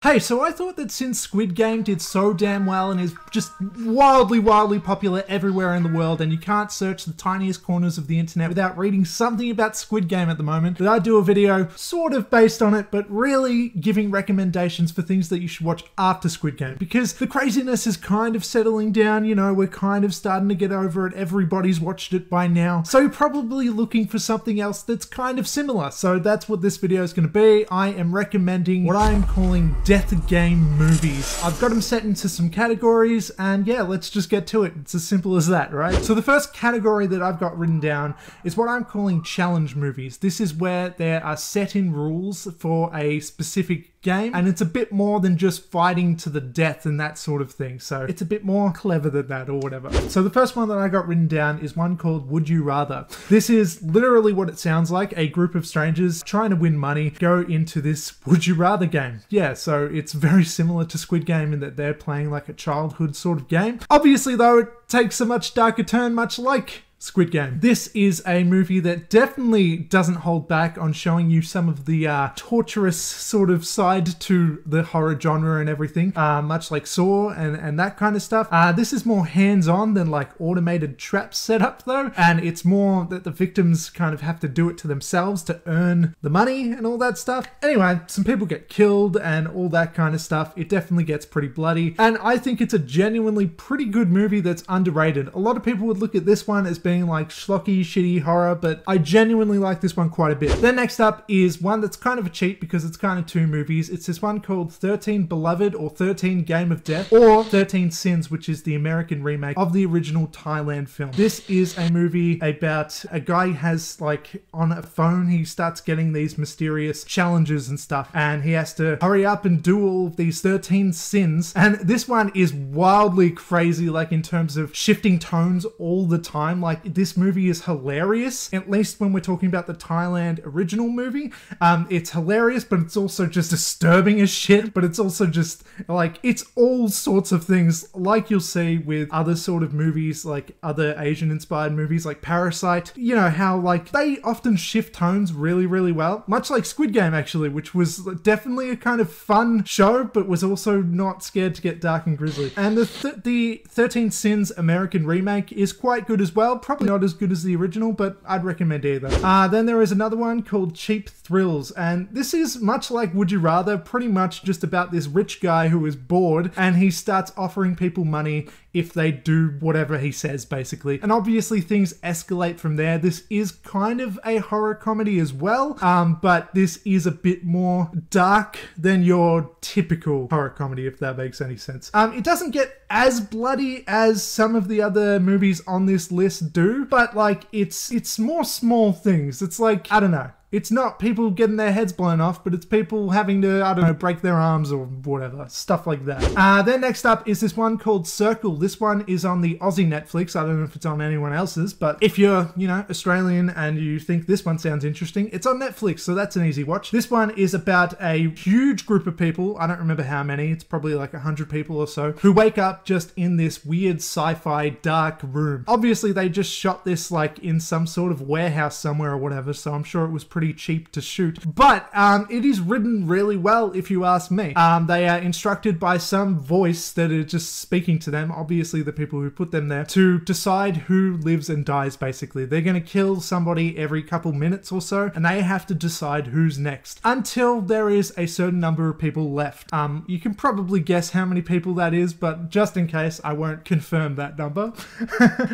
Hey, so I thought that since Squid Game did so damn well and is just wildly popular everywhere in the world, and you can't search the tiniest corners of the internet without reading something about Squid Game at the moment, that I'd do a video sort of based on it, but really giving recommendations for things that you should watch after Squid Game. Because the craziness is kind of settling down, you know, we're kind of starting to get over it, everybody's watched it by now. So you're probably looking for something else that's kind of similar. So that's what this video is going to be. I am recommending what I am calling death game movies. I've got them set into some categories, and yeah, let's just get to it. It's as simple as that, right? So the first category that I've got written down is what I'm calling challenge movies. This is where there are set in rules for a specific game, and it's a bit more than just fighting to the death and that sort of thing. So it's a bit more clever than that or whatever. So the first one that I got written down is one called Would You Rather. This is literally what it sounds like. A group of strangers trying to win money go into this Would You Rather game. Yeah, so it's very similar to Squid Game in that they're playing like a childhood sort of game. Obviously though, it takes a much darker turn, much like Squid Game. This is a movie that definitely doesn't hold back on showing you some of the torturous sort of side to the horror genre and everything, much like SAW and that kind of stuff. This is more hands-on than like automated trap setup though, and it's more that the victims kind of have to do it to themselves to earn the money and all that stuff. Anyway, some people get killed and all that kind of stuff. It definitely gets pretty bloody, and I think it's a genuinely pretty good movie that's underrated. A lot of people would look at this one as being like schlocky, shitty horror, but I genuinely like this one quite a bit. Then next up is one that's kind of a cheat because it's kind of two movies. It's this one called 13 Beloved or 13 Game of Death or 13 Sins, which is the American remake of the original Thailand film. This is a movie about a guy has like on a phone, he starts getting these mysterious challenges and stuff, and he has to hurry up and do all of these 13 sins. And this one is wildly crazy, like in terms of shifting tones all the time. Like this movie is hilarious, at least when we're talking about the Thailand original movie. It's hilarious, but it's also just disturbing as shit, but it's also just like, it's all sorts of things like you'll see with other sort of movies, like other Asian inspired movies like Parasite. You know how like they often shift tones really well, much like Squid Game actually, which was definitely a kind of fun show, but was also not scared to get dark and grisly. And the 13 Sins American remake is quite good as well. Probably not as good as the original, but I'd recommend either. Then there is another one called Cheap Thrills, and this is much like Would You Rather, pretty much just about this rich guy who is bored and he starts offering people money if they do whatever he says, basically. And obviously things escalate from there. This is kind of a horror comedy as well, but this is a bit more dark than your typical horror comedy, if that makes any sense. It doesn't get as bloody as some of the other movies on this list do, but like it's more small things. It's like, I don't know. It's not people getting their heads blown off, but it's people having to, I don't know, break their arms or whatever. Stuff like that. Then next up is this one called Circle. This one is on the Aussie Netflix. I don't know if it's on anyone else's, but if you're, you know, Australian and you think this one sounds interesting, it's on Netflix, so that's an easy watch. This one is about a huge group of people. I don't remember how many. It's probably like 100 people or so who wake up just in this weird sci-fi dark room. Obviously, they just shot this like in some sort of warehouse somewhere or whatever, so I'm sure it was pretty cheap to shoot, but it is written really well if you ask me. They are instructed by some voice that is just speaking to them, obviously the people who put them there, to decide who lives and dies. Basically they're going to kill somebody every couple minutes or so, and they have to decide who's next until there is a certain number of people left. You can probably guess how many people that is, but just in case, I won't confirm that number.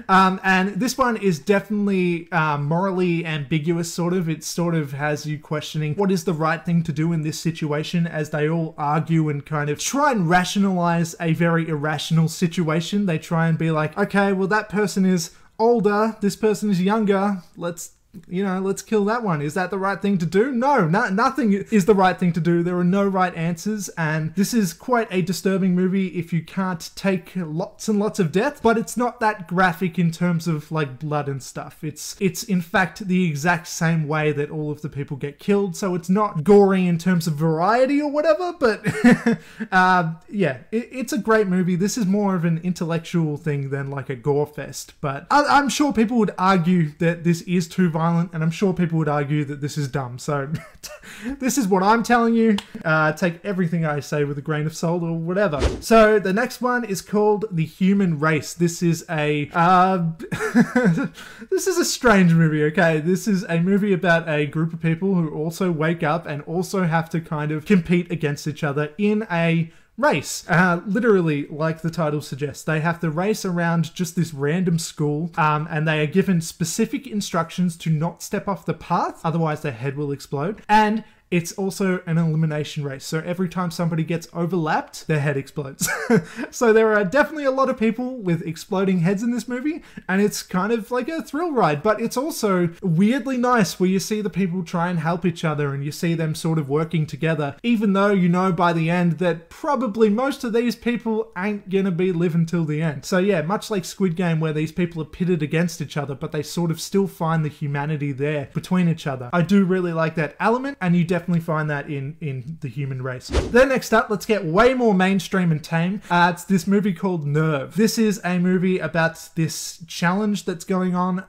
And this one is definitely morally ambiguous, sort of. It sort of has you questioning what is the right thing to do in this situation, as they all argue and kind of try and rationalize a very irrational situation. They try and be like, okay, well that person is older, this person is younger, let's kill that one. Is that the right thing to do? No, nothing is the right thing to do. There are no right answers, and this is quite a disturbing movie if you can't take lots and lots of death, but it's not that graphic in terms of like blood and stuff. It's in fact the exact same way that all of the people get killed, so it's not gory in terms of variety or whatever, but yeah, it's a great movie. This is more of an intellectual thing than like a gore fest, but I'm sure people would argue that this is too violent violent, and I'm sure people would argue that this is dumb. So this is what I'm telling you. Take everything I say with a grain of salt or whatever. So the next one is called The Human Race. This is a this is a strange movie, okay? This is a movie about a group of people who also wake up and also have to kind of compete against each other in a race. Literally, like the title suggests, they have to race around just this random school, and they are given specific instructions to not step off the path, otherwise their head will explode. And it's also an elimination race, so every time somebody gets overlapped, their head explodes. So there are definitely a lot of people with exploding heads in this movie, and it's kind of like a thrill ride, but it's also weirdly nice where you see the people try and help each other and you see them sort of working together, even though you know by the end that probably most of these people ain't gonna be living till the end. So yeah, much like Squid Game where these people are pitted against each other, but they sort of still find the humanity there between each other. I do really like that element, and you definitely find that in The Human Race. Then next up, let's get way more mainstream and tame. It's this movie called Nerve. This is a movie about this challenge that's going on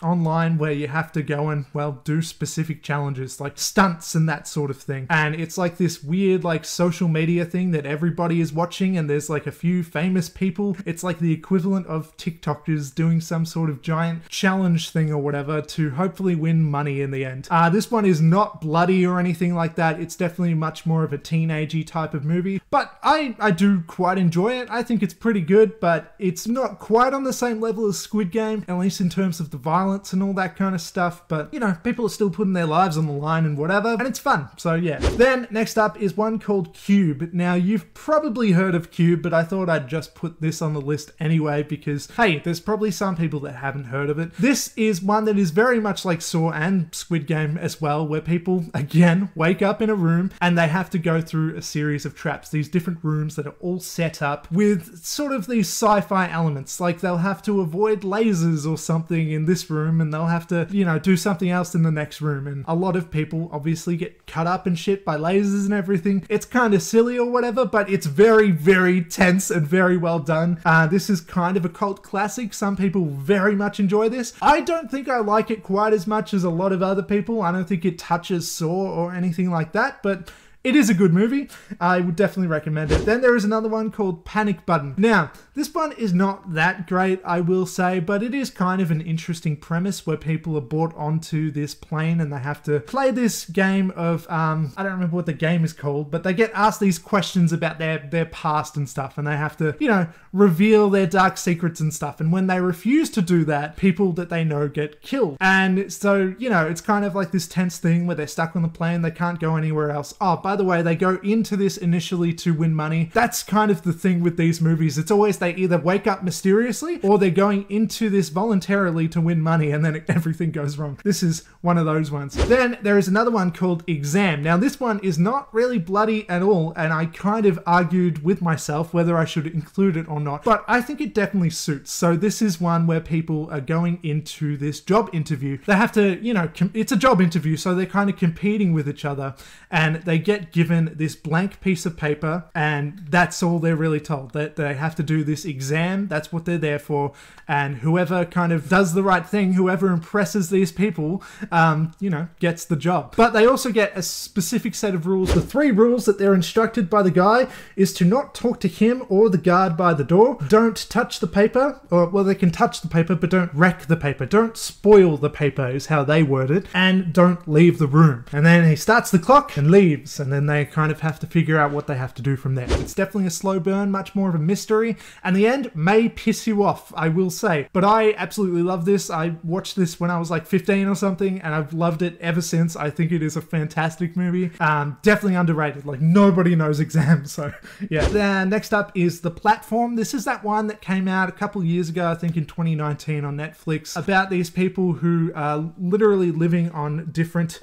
online where you have to go and, well, do specific challenges like stunts and that sort of thing. And it's like this weird like social media thing that everybody is watching, and there's like a few famous people. It's like the equivalent of TikTokers doing some sort of giant challenge thing or whatever to hopefully win money in the end. This one is not bloody or anything like that. It's definitely much more of a teenagey type of movie, but I do quite enjoy it. I think it's pretty good, but it's not quite on the same level as Squid Game, at least in terms of the violence and all that kind of stuff. But you know, people are still putting their lives on the line and whatever, and it's fun. So yeah. Then next up is one called Cube. Now you've probably heard of Cube, but I thought I'd just put this on the list anyway because hey, there's probably some people that haven't heard of it. This is one that is very much like SAW and Squid Game as well, where people again wake up in a room and they have to go through a series of traps, these different rooms that are all set up with sort of these sci-fi elements, like they'll have to avoid lasers or something in this room, and they'll have to, you know, do something else in the next room, and a lot of people obviously get cut up and shit by lasers and everything. It's kind of silly or whatever, but it's very, very tense and very well done. This is kind of a cult classic. Some people very much enjoy this. I don't think I like it quite as much as a lot of other people. I don't think it touches SAW or anything like that, but it is a good movie. I would definitely recommend it. Then there is another one called Panic Button. Now, this one is not that great, I will say, but it is kind of an interesting premise where people are brought onto this plane and they have to play this game of, I don't remember what the game is called, but they get asked these questions about their past and stuff, and they have to, you know, reveal their dark secrets and stuff. And when they refuse to do that, people that they know get killed. And so, you know, it's kind of like this tense thing where they're stuck on the plane, they can't go anywhere else. Oh, by the way, they go into this initially to win money. That's kind of the thing with these movies. It's always they either wake up mysteriously or they're going into this voluntarily to win money, and then everything goes wrong. This is one of those ones. Then there is another one called Exam. Now this one is not really bloody at all, and I kind of argued with myself whether I should include it or not, but I think it definitely suits. So this is one where people are going into this job interview. They have to, you know, it's a job interview, so they're kind of competing with each other, and they get given this blank piece of paper, and that's all they're really told, that they have to do this exam. That's what they're there for, and whoever kind of does the right thing, whoever impresses these people, you know, gets the job. But they also get a specific set of rules. The 3 rules that they're instructed by the guy is to not talk to him or the guard by the door, don't touch the paper, or well, they can touch the paper but don't wreck the paper, don't spoil the paper is how they word it, and don't leave the room. And then he starts the clock and leaves, and then they kind of have to figure out what they have to do from there. It's definitely a slow burn, much more of a mystery, and the end may piss you off, I will say, but I absolutely love this. I watched this when I was like 15 or something, and I've loved it ever since. I think it is a fantastic movie. Definitely underrated, like nobody knows Exam, so yeah. Then next up is The Platform. This is that one that came out a couple years ago, I think in 2019 on Netflix, about these people who are literally living on different,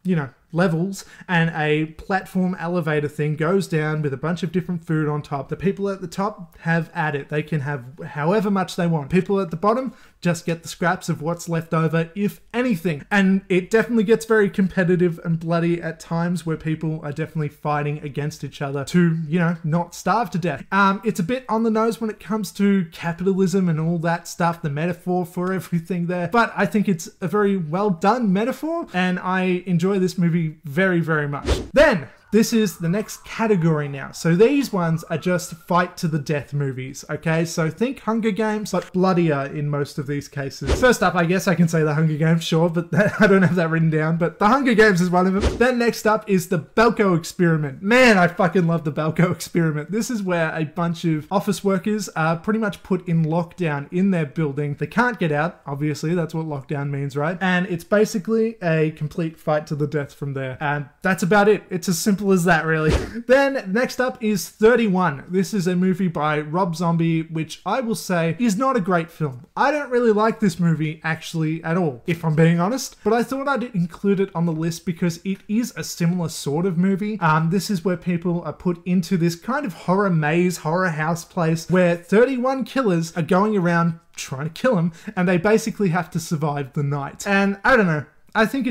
you know, levels, and a platform elevator thing goes down with a bunch of different food on top. The people at the top have at it. They can have however much they want. People at the bottom just get the scraps of what's left over, if anything. And it definitely gets very competitive and bloody at times, where people are definitely fighting against each other to, you know, not starve to death. It's a bit on the nose when it comes to capitalism and all that stuff, the metaphor for everything there. But I think it's a very well done metaphor, and I enjoy this movie very, very much. Then, this is the next category now. So these ones are just fight to the death movies, okay? So think Hunger Games, but bloodier in most of these cases. First up, I guess I can say the Hunger Games, sure, but I don't have that written down, but the Hunger Games is one of them. Then next up is the Belko experiment. Man, I fucking love the Belko experiment. This is where a bunch of office workers are pretty much put in lockdown in their building. They can't get out, obviously, that's what lockdown means, right? And it's basically a complete fight to the death from there. And that's about it. It's as simple as that, really. Then next up is 31. This is a movie by Rob Zombie, which I will say is not a great film. I don't really like this movie actually at all, if I'm being honest, but I thought I'd include it on the list because it is a similar sort of movie. This is where people are put into this kind of horror maze, horror house place where 31 killers are going around trying to kill them, and they basically have to survive the night. And I don't know, I think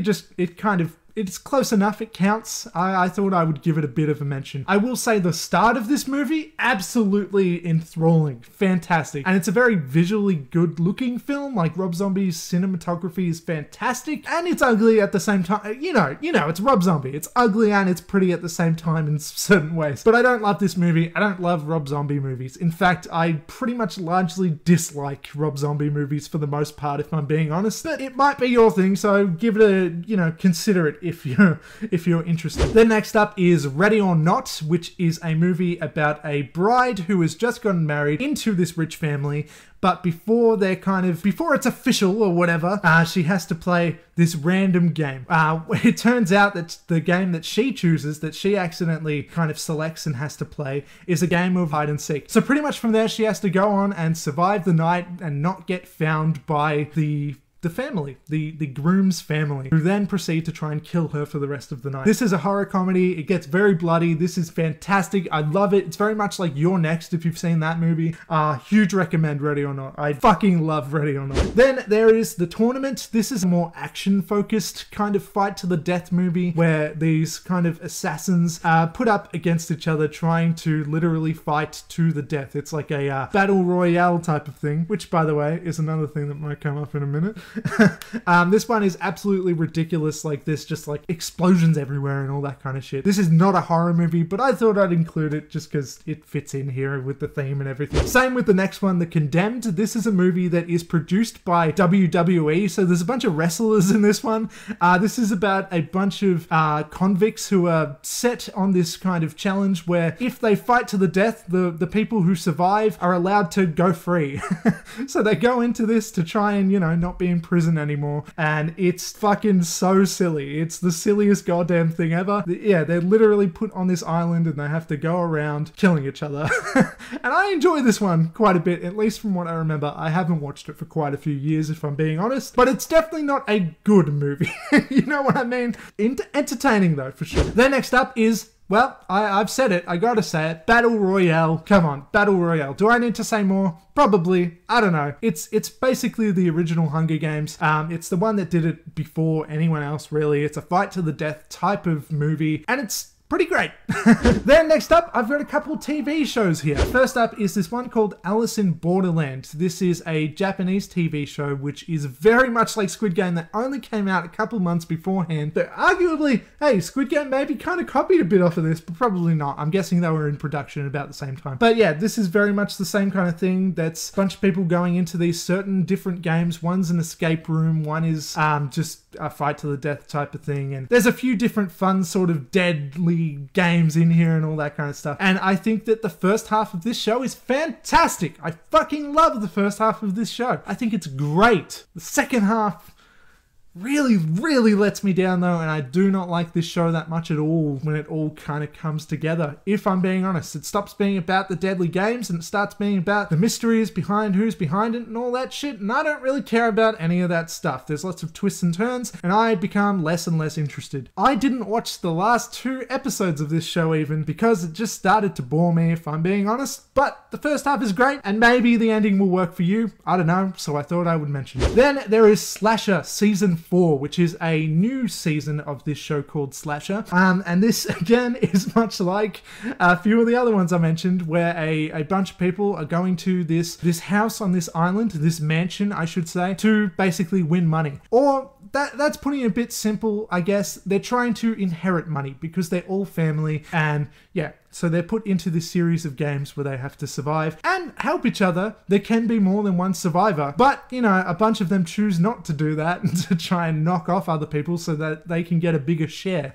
it's close enough, it counts. I thought I would give it a bit of a mention. I will say the start of this movie, absolutely enthralling, fantastic. And it's a very visually good looking film. Like, Rob Zombie's cinematography is fantastic, and it's ugly at the same time. You know, it's Rob Zombie. It's ugly and it's pretty at the same time in certain ways. But I don't love this movie. I don't love Rob Zombie movies. In fact, I pretty much largely dislike Rob Zombie movies for the most part, if I'm being honest. But it might be your thing, so give it a, you know, consider it if you're interested. Then next up is Ready or Not, which is a movie about a bride who has just gotten married into this rich family, but before it's official or whatever, she has to play this random game. It turns out that the game that she chooses, that she accidentally kind of selects and has to play, is a game of hide and seek. So pretty much from there, she has to go on and survive the night and not get found by the family, the groom's family, who then proceed to try and kill her for the rest of the night. This is a horror comedy. It gets very bloody. This is fantastic. I love it. It's very much like You're Next, if you've seen that movie. Huge recommend Ready or Not. I fucking love Ready or Not. Then there is The Tournament. This is a more action-focused kind of fight to the death movie where these kind of assassins are put up against each other trying to literally fight to the death. It's like a Battle Royale type of thing, which, by the way, is another thing that might come up in a minute. This one is absolutely ridiculous. Like, there's just like explosions everywhere and all that kind of shit. This is not a horror movie, but I thought I'd include it just because it fits in here with the theme and everything. Same with the next one, The Condemned. This is a movie that is produced by WWE, so there's a bunch of wrestlers in this one. This is about a bunch of convicts who are set on this kind of challenge where if they fight to the death, the people who survive are allowed to go free. So they go into this to try and, you know, not be in prison anymore, and it's fucking so silly. It's the silliest goddamn thing ever. Yeah, they're literally put on this island and they have to go around killing each other. And I enjoy this one quite a bit, at least from what I remember. I haven't watched it for quite a few years, if I'm being honest, but it's definitely not a good movie. You know what I mean? Entertaining though, for sure. Then next up is, well, I've said it, I gotta say it, Battle Royale. Come on, Battle Royale. Do I need to say more? Probably. I don't know. It's basically the original Hunger Games. It's the one that did it before anyone else, really. It's a fight to the death type of movie, and it's pretty great. Then next up, I've got a couple TV shows here. First up is this one called Alice in Borderland. This is a Japanese TV show which is very much like Squid Game, that only came out a couple months beforehand. But arguably, hey, Squid Game maybe kind of copied a bit off of this, but probably not. I'm guessing they were in production about the same time. But yeah, this is very much the same kind of thing. That's a bunch of people going into these certain different games. One's an escape room, one is just a fight to the death type of thing. And there's a few different fun sort of deadly games in here and all that kind of stuff. And I think that the first half of this show is fantastic. I fucking love the first half of this show. I think it's great. The second half, really lets me down though, and I do not like this show that much at all when it all kind of comes together, if I'm being honest. It stops being about the deadly games and it starts being about the mysteries behind who's behind it and all that shit, and I don't really care about any of that stuff. There's lots of twists and turns, and I become less and less interested. I didn't watch the last 2 episodes of this show even, because it just started to bore me, if I'm being honest, but the first half is great, and maybe the ending will work for you. I don't know, so I thought I would mention it. Then there is Slasher Season 4, which is a new season of this show called Slasher. And this, again, is much like a few of the other ones I mentioned, where a bunch of people are going to this house on this island, this mansion, I should say, to basically win money. Or that's putting it a bit simple, I guess. They're trying to inherit money because they're all family, and yeah, so they're put into this series of games where they have to survive and help each other. There can be more than one survivor, but you know, a bunch of them choose not to do that and to try and knock off other people so that they can get a bigger share.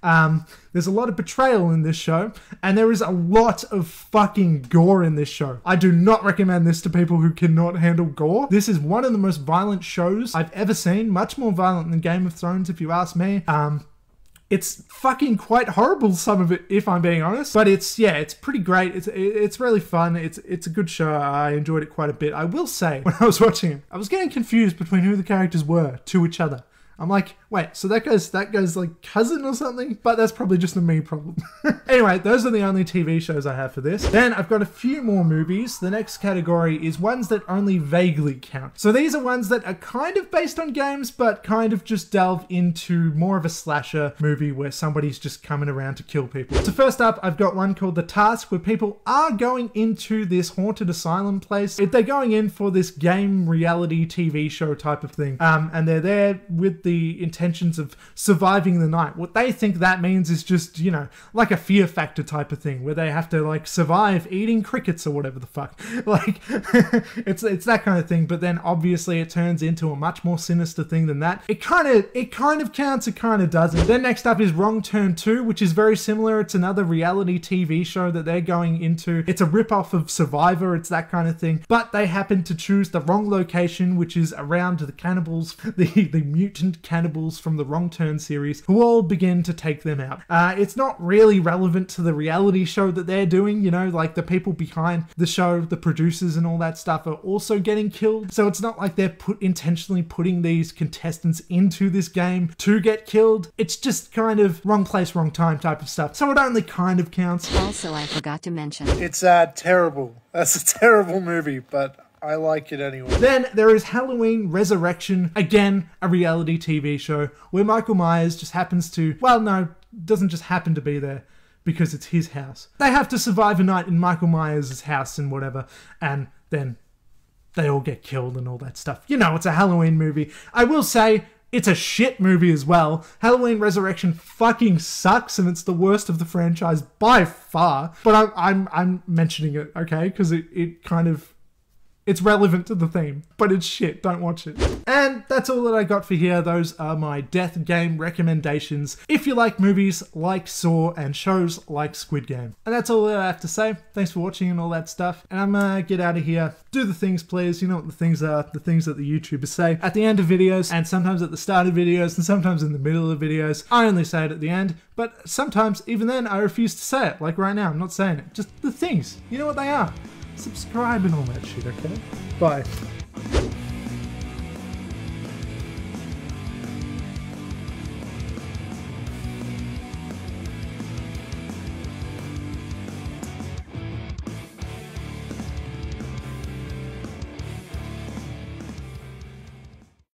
There's a lot of betrayal in this show, and there is a lot of fucking gore in this show. I do not recommend this to people who cannot handle gore. This is one of the most violent shows I've ever seen, much more violent than Game of Thrones if you ask me. It's fucking quite horrible, some of it, if I'm being honest. But it's pretty great. It's really fun. It's a good show. I enjoyed it quite a bit. I will say, when I was watching it, I was getting confused between who the characters were to each other. I'm like, wait, so that guy's like cousin or something? But that's probably just a me problem. Anyway, those are the only TV shows I have for this. Then I've got a few more movies. The next category is ones that only vaguely count. So these are ones that are kind of based on games, but kind of just delve into more of a slasher movie where somebody's just coming around to kill people. So first up, I've got one called The Task, where people are going into this haunted asylum place. They're going in for this game reality TV show type of thing. And they're there with the intentions of surviving the night. What they think that means is just, you know, like a Fear Factor type of thing, where they have to like survive eating crickets or whatever the fuck. Like, it's that kind of thing, but then obviously it turns into a much more sinister thing than that. It kind of counts, it kind of doesn't. Then next up is Wrong Turn 2, which is very similar. It's another reality TV show that they're going into. It's a rip-off of Survivor, it's that kind of thing, but they happen to choose the wrong location, which is around the cannibals, the mutant cannibals from the Wrong Turn series, who all begin to take them out. It's not really relevant to the reality show that they're doing, you know, like the people behind the show, the producers and all that stuff are also getting killed. So it's not like they're intentionally putting these contestants into this game to get killed. It's just kind of wrong place, wrong time type of stuff. So it only kind of counts. Also, I forgot to mention, it's terrible. That's a terrible movie, but I like it anyway. Then there is Halloween Resurrection, again, a reality TV show where Michael Myers just happens to, well, no, doesn't just happen to be there because it's his house. They have to survive a night in Michael Myers' house and whatever, and then they all get killed and all that stuff. You know, it's a Halloween movie. I will say, it's a shit movie as well. Halloween Resurrection fucking sucks, and it's the worst of the franchise by far. But I'm mentioning it, okay? Because it kind of, it's relevant to the theme, but it's shit. Don't watch it. And that's all that I got for here. Those are my death game recommendations if you like movies like SAW and shows like Squid Game. And that's all that I have to say. Thanks for watching and all that stuff. And I'm gonna get out of here. Do the things, please. You know what the things are. The things that the YouTubers say at the end of videos, and sometimes at the start of videos, and sometimes in the middle of videos. I only say it at the end, but sometimes, even then, I refuse to say it. Like right now, I'm not saying it. Just the things. You know what they are. Subscribe and all that shit, okay? Bye.